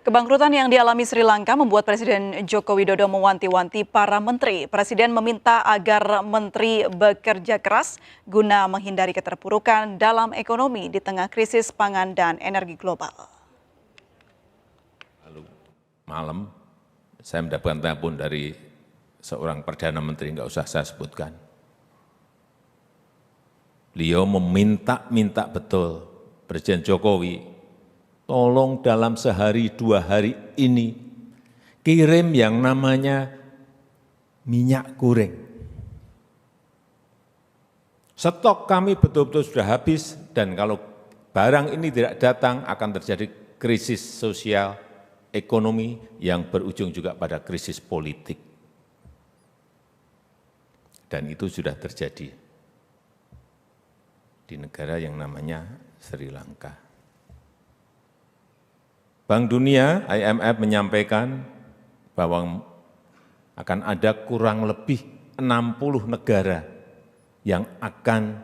Kebangkrutan yang dialami Sri Lanka membuat Presiden Joko Widodo mewanti-wanti para menteri. Presiden meminta agar menteri bekerja keras guna menghindari keterpurukan dalam ekonomi di tengah krisis pangan dan energi global. Lalu malam saya mendapatkan telepon dari seorang Perdana Menteri, nggak usah saya sebutkan. Beliau meminta betul Presiden Jokowi, tolong dalam sehari 2 hari ini kirim yang namanya minyak goreng. Stok kami betul-betul sudah habis dan kalau barang ini tidak datang akan terjadi krisis sosial, ekonomi yang berujung juga pada krisis politik. Dan itu sudah terjadi di negara yang namanya Sri Lanka. Bank Dunia, IMF menyampaikan bahwa akan ada kurang lebih 60 negara yang akan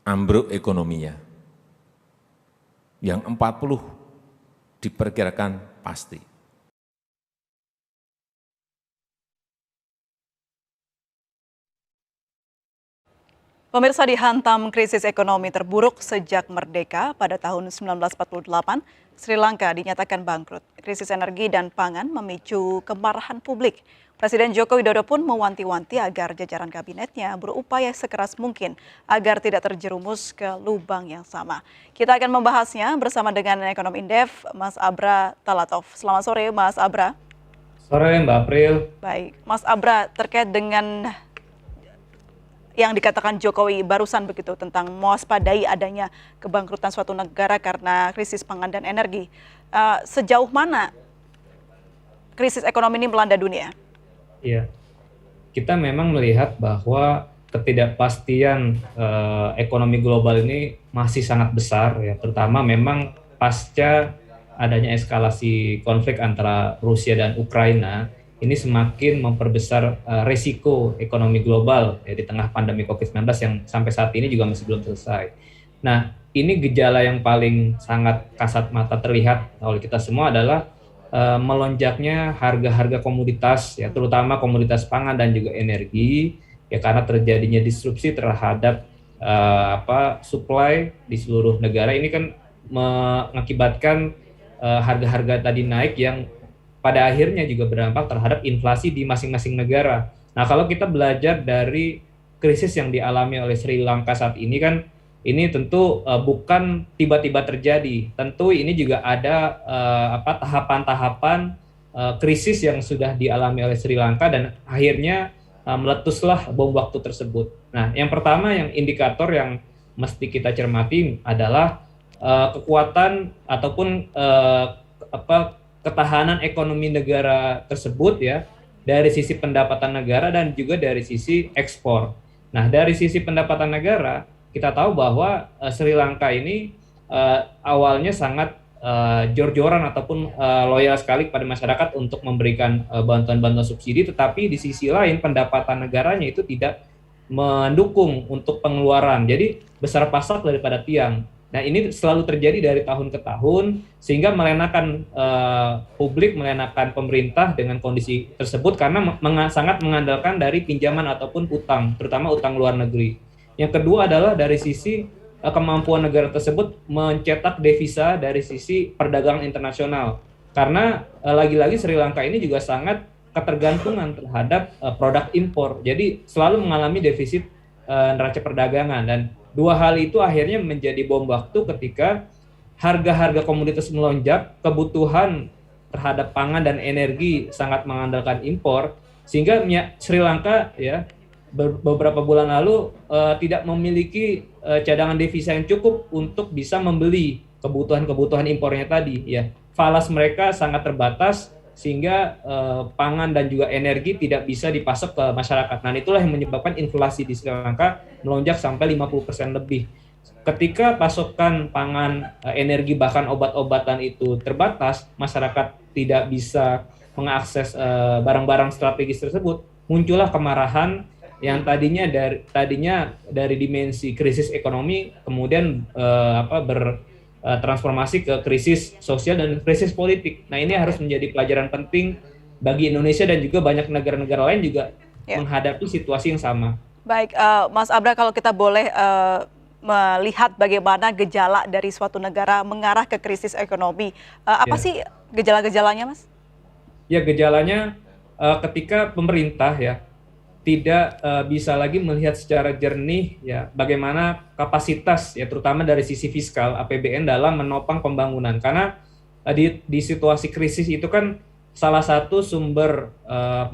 ambruk ekonominya. Yang 40 diperkirakan pasti. Pemirsa, dihantam krisis ekonomi terburuk sejak merdeka pada tahun 1948, Sri Lanka dinyatakan bangkrut. Krisis energi dan pangan memicu kemarahan publik. Presiden Joko Widodo pun mewanti-wanti agar jajaran kabinetnya berupaya sekeras mungkin agar tidak terjerumus ke lubang yang sama. Kita akan membahasnya bersama dengan ekonom Indef, Mas Abra Talatov. Selamat sore, Mas Abra. Sore, Mbak April. Baik, Mas Abra, terkait dengan yang dikatakan Jokowi barusan begitu tentang mewaspadai adanya kebangkrutan suatu negara karena krisis pangan dan energi. Sejauh mana krisis ekonomi ini melanda dunia? Iya, kita memang melihat bahwa ketidakpastian ekonomi global ini masih sangat besar, ya, terutama memang pasca adanya eskalasi konflik antara Rusia dan Ukraina. Ini semakin memperbesar resiko ekonomi global ya, di tengah pandemi COVID-19 yang sampai saat ini juga masih belum selesai. Nah, ini gejala yang paling sangat kasat mata terlihat oleh kita semua adalah melonjaknya harga-harga komoditas, ya, terutama komoditas pangan dan juga energi, ya, karena terjadinya disrupsi terhadap supply di seluruh negara. Ini kan mengakibatkan harga-harga tadi naik yang pada akhirnya juga berdampak terhadap inflasi di masing-masing negara. Nah, kalau kita belajar dari krisis yang dialami oleh Sri Lanka saat ini kan, ini tentu bukan tiba-tiba terjadi. Tentu ini juga ada tahapan-tahapan krisis yang sudah dialami oleh Sri Lanka dan akhirnya meletuslah bom waktu tersebut. Nah, yang pertama yang indikator yang mesti kita cermati adalah kekuatan ataupun ketahanan ekonomi negara tersebut, ya, dari sisi pendapatan negara dan juga dari sisi ekspor. Nah, dari sisi pendapatan negara, kita tahu bahwa Sri Lanka ini awalnya sangat jor-joran ataupun loyal sekali kepada masyarakat untuk memberikan bantuan-bantuan subsidi, tetapi di sisi lain pendapatan negaranya itu tidak mendukung untuk pengeluaran. Jadi besar pasak daripada tiang. Nah, ini selalu terjadi dari tahun ke tahun, sehingga melenakan publik, melenakan pemerintah dengan kondisi tersebut karena sangat mengandalkan dari pinjaman ataupun utang, terutama utang luar negeri. Yang kedua adalah dari sisi kemampuan negara tersebut mencetak devisa dari sisi perdagangan internasional. Karena lagi-lagi Sri Lanka ini juga sangat ketergantungan terhadap produk impor, jadi selalu mengalami defisit neraca perdagangan, dan dua hal itu akhirnya menjadi bom waktu ketika harga-harga komoditas melonjak, kebutuhan terhadap pangan dan energi sangat mengandalkan impor, sehingga Sri Lanka, ya, beberapa bulan lalu tidak memiliki cadangan devisa yang cukup untuk bisa membeli kebutuhan-kebutuhan impornya tadi, ya. Falas mereka sangat terbatas sehingga pangan dan juga energi tidak bisa dipasok ke masyarakat. Nah, itulah yang menyebabkan inflasi di Sri Lanka melonjak sampai 50% lebih. Ketika pasokan pangan, energi, bahkan obat-obatan itu terbatas, masyarakat tidak bisa mengakses barang-barang strategis tersebut, muncullah kemarahan yang tadinya dari dimensi krisis ekonomi kemudian transformasi ke krisis sosial dan krisis politik. Nah, ini harus menjadi pelajaran penting bagi Indonesia dan juga banyak negara-negara lain juga menghadapi situasi yang sama. Baik, Mas Abra, kalau kita boleh melihat bagaimana gejala dari suatu negara mengarah ke krisis ekonomi, apa sih gejala-gejalanya, Mas? Ya, gejalanya ketika pemerintah tidak bisa lagi melihat secara jernih bagaimana kapasitas terutama dari sisi fiskal APBN dalam menopang pembangunan, karena di situasi krisis itu kan salah satu sumber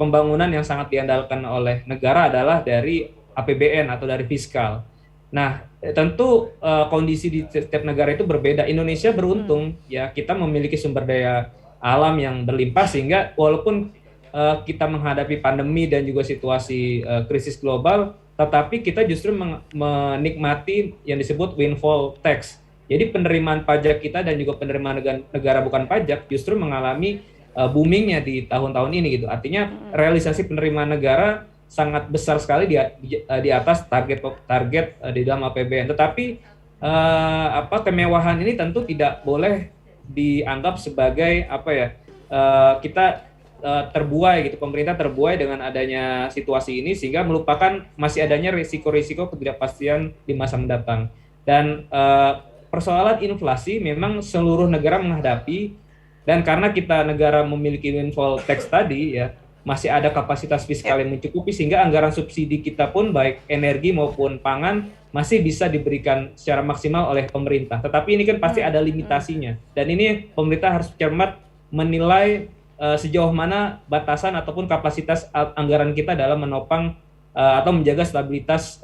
pembangunan yang sangat diandalkan oleh negara adalah dari APBN atau dari fiskal. Nah, tentu kondisi di setiap negara itu berbeda. Indonesia beruntung kita memiliki sumber daya alam yang berlimpah sehingga walaupun kita menghadapi pandemi dan juga situasi krisis global, tetapi kita justru menikmati yang disebut windfall tax. Jadi penerimaan pajak kita dan juga penerimaan negara bukan pajak justru mengalami boomingnya di tahun-tahun ini gitu. Artinya realisasi penerimaan negara sangat besar sekali di atas target di dalam APBN. Tetapi kemewahan ini tentu tidak boleh dianggap sebagai kita terbuai gitu, pemerintah terbuai dengan adanya situasi ini sehingga melupakan masih adanya risiko-risiko ketidakpastian di masa mendatang. Dan persoalan inflasi memang seluruh negara menghadapi, dan karena kita negara memiliki windfall tax tadi masih ada kapasitas fiskal yang mencukupi sehingga anggaran subsidi kita pun baik energi maupun pangan masih bisa diberikan secara maksimal oleh pemerintah. Tetapi ini kan pasti ada limitasinya, dan ini pemerintah harus cermat menilai sejauh mana batasan ataupun kapasitas anggaran kita dalam menopang atau menjaga stabilitas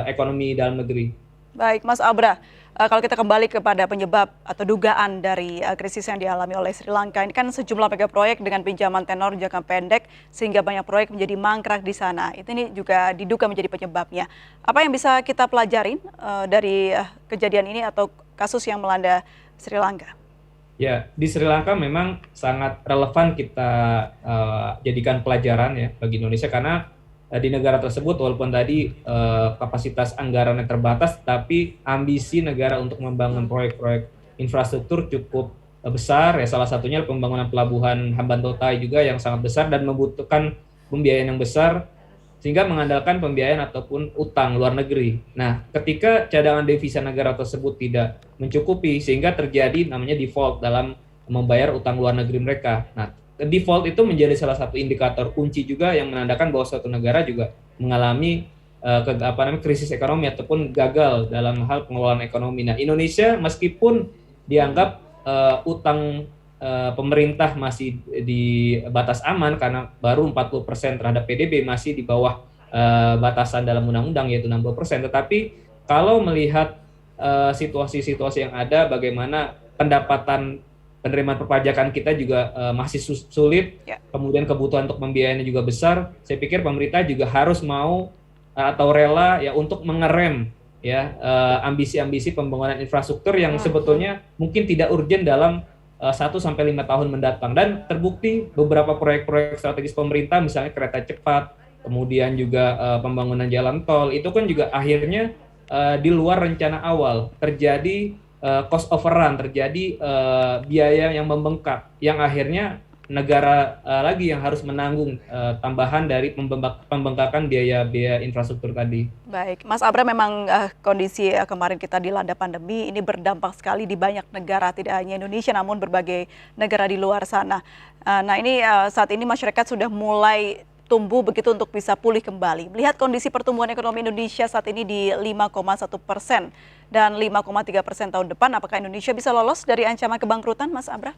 ekonomi dalam negeri. Baik, Mas Abra, kalau kita kembali kepada penyebab atau dugaan dari krisis yang dialami oleh Sri Lanka, ini kan sejumlah megaproyek dengan pinjaman tenor jangka pendek sehingga banyak proyek menjadi mangkrak di sana. Ini juga diduga menjadi penyebabnya. Apa yang bisa kita pelajarin dari kejadian ini atau kasus yang melanda Sri Lanka? Ya, di Sri Lanka memang sangat relevan kita jadikan pelajaran bagi Indonesia, karena di negara tersebut walaupun tadi kapasitas anggarannya terbatas, tapi ambisi negara untuk membangun proyek-proyek infrastruktur cukup besar salah satunya pembangunan pelabuhan Hambantota juga yang sangat besar dan membutuhkan pembiayaan yang besar sehingga mengandalkan pembiayaan ataupun utang luar negeri. Nah, ketika cadangan devisa negara tersebut tidak mencukupi sehingga terjadi namanya default dalam membayar utang luar negeri mereka. Nah, default itu menjadi salah satu indikator kunci juga yang menandakan bahwa suatu negara juga mengalami krisis ekonomi ataupun gagal dalam hal pengelolaan ekonomi. Nah, Indonesia meskipun dianggap utang pemerintah masih di batas aman karena baru 40% terhadap PDB, masih di bawah batasan dalam undang-undang yaitu 60%. Tetapi kalau melihat situasi-situasi yang ada, bagaimana penerimaan perpajakan kita juga masih sulit, kemudian kebutuhan untuk pembiayaannya juga besar, saya pikir pemerintah juga harus mau atau rela untuk mengerem ambisi-ambisi pembangunan infrastruktur yang sebetulnya mungkin tidak urgent dalam 1-5 tahun mendatang. Dan terbukti beberapa proyek-proyek strategis pemerintah, misalnya kereta cepat, kemudian juga pembangunan jalan tol, itu kan juga akhirnya di luar rencana awal, terjadi cost overrun, terjadi biaya yang membengkak, yang akhirnya negara lagi yang harus menanggung tambahan dari pembengkakan biaya infrastruktur tadi. Baik, Mas Abra, memang kondisi kemarin kita dilanda pandemi ini berdampak sekali di banyak negara, tidak hanya Indonesia namun berbagai negara di luar sana. Nah, ini saat ini masyarakat sudah mulai tumbuh begitu untuk bisa pulih kembali. Melihat kondisi pertumbuhan ekonomi Indonesia saat ini di 5,1% dan 5,3% tahun depan, apakah Indonesia bisa lolos dari ancaman kebangkrutan, Mas Abra?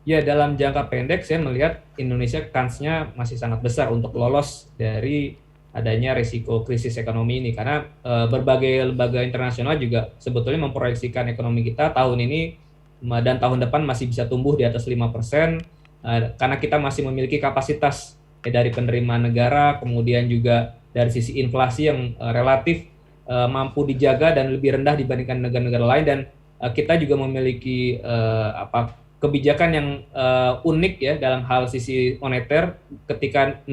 Ya, dalam jangka pendek saya melihat Indonesia kansnya masih sangat besar untuk lolos dari adanya risiko krisis ekonomi ini, karena berbagai lembaga internasional juga sebetulnya memproyeksikan ekonomi kita tahun ini dan tahun depan masih bisa tumbuh di atas 5%, karena kita masih memiliki kapasitas dari penerimaan negara, kemudian juga dari sisi inflasi yang relatif mampu dijaga dan lebih rendah dibandingkan negara-negara lain, dan kita juga memiliki kebijakan yang unik dalam hal sisi moneter ketika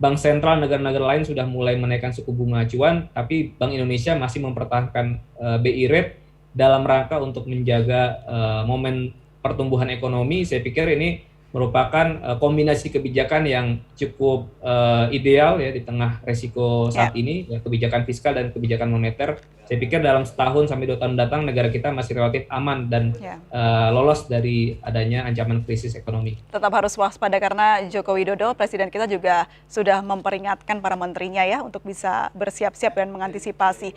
bank sentral negara-negara lain sudah mulai menaikkan suku bunga acuan, tapi Bank Indonesia masih mempertahankan BI rate dalam rangka untuk menjaga momen pertumbuhan ekonomi. Saya pikir ini merupakan kombinasi kebijakan yang cukup ideal ya di tengah resiko saat ini, ya, kebijakan fiskal dan kebijakan moneter. Saya pikir dalam setahun sampai 2 tahun datang negara kita masih relatif aman dan lolos dari adanya ancaman krisis ekonomi. Tetap harus waspada karena Joko Widodo, Presiden kita juga sudah memperingatkan para menterinya ya untuk bisa bersiap-siap dan mengantisipasi.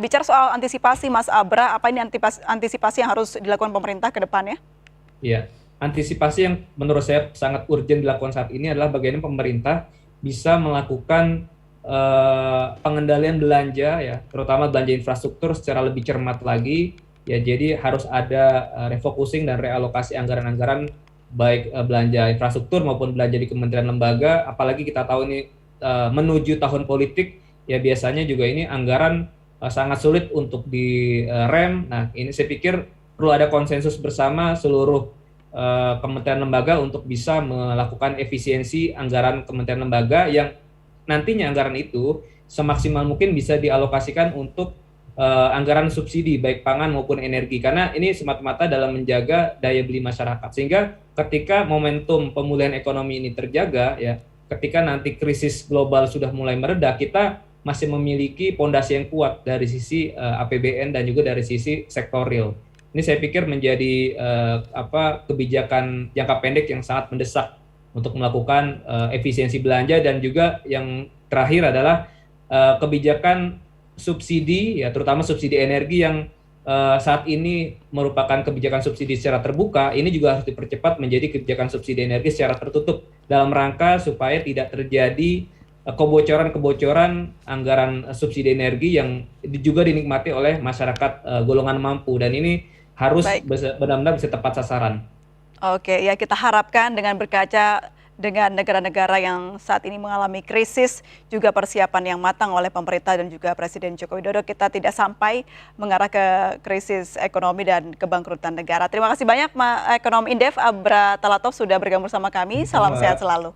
Bicara soal antisipasi, Mas Abra, apa ini antisipasi yang harus dilakukan pemerintah ke depannya? Iya. Antisipasi yang menurut saya sangat urgent dilakukan saat ini adalah bagaimana pemerintah bisa melakukan pengendalian belanja ya, terutama belanja infrastruktur secara lebih cermat lagi ya. Jadi harus ada refocusing dan realokasi anggaran-anggaran baik belanja infrastruktur maupun belanja di kementerian lembaga. Apalagi kita tahu ini menuju tahun politik ya, biasanya juga ini anggaran sangat sulit untuk direm. Nah, ini saya pikir perlu ada konsensus bersama seluruh kementerian lembaga untuk bisa melakukan efisiensi anggaran kementerian lembaga yang nantinya anggaran itu semaksimal mungkin bisa dialokasikan untuk anggaran subsidi baik pangan maupun energi, karena ini semata-mata dalam menjaga daya beli masyarakat, sehingga ketika momentum pemulihan ekonomi ini terjaga ya, ketika nanti krisis global sudah mulai mereda, kita masih memiliki pondasi yang kuat dari sisi APBN dan juga dari sisi sektor real. Ini saya pikir menjadi kebijakan jangka pendek yang sangat mendesak untuk melakukan efisiensi belanja, dan juga yang terakhir adalah kebijakan subsidi ya, terutama subsidi energi yang saat ini merupakan kebijakan subsidi secara terbuka. Ini juga harus dipercepat menjadi kebijakan subsidi energi secara tertutup dalam rangka supaya tidak terjadi kebocoran-kebocoran anggaran subsidi energi yang juga dinikmati oleh masyarakat golongan mampu, dan ini harus benar-benar bisa tepat sasaran. Oke, ya kita harapkan dengan berkaca dengan negara-negara yang saat ini mengalami krisis, juga persiapan yang matang oleh pemerintah dan juga Presiden Joko Widodo, kita tidak sampai mengarah ke krisis ekonomi dan kebangkrutan negara. Terima kasih banyak Ekonom Indef Abra Talatov sudah bergabung bersama kami. Salam sehat selalu.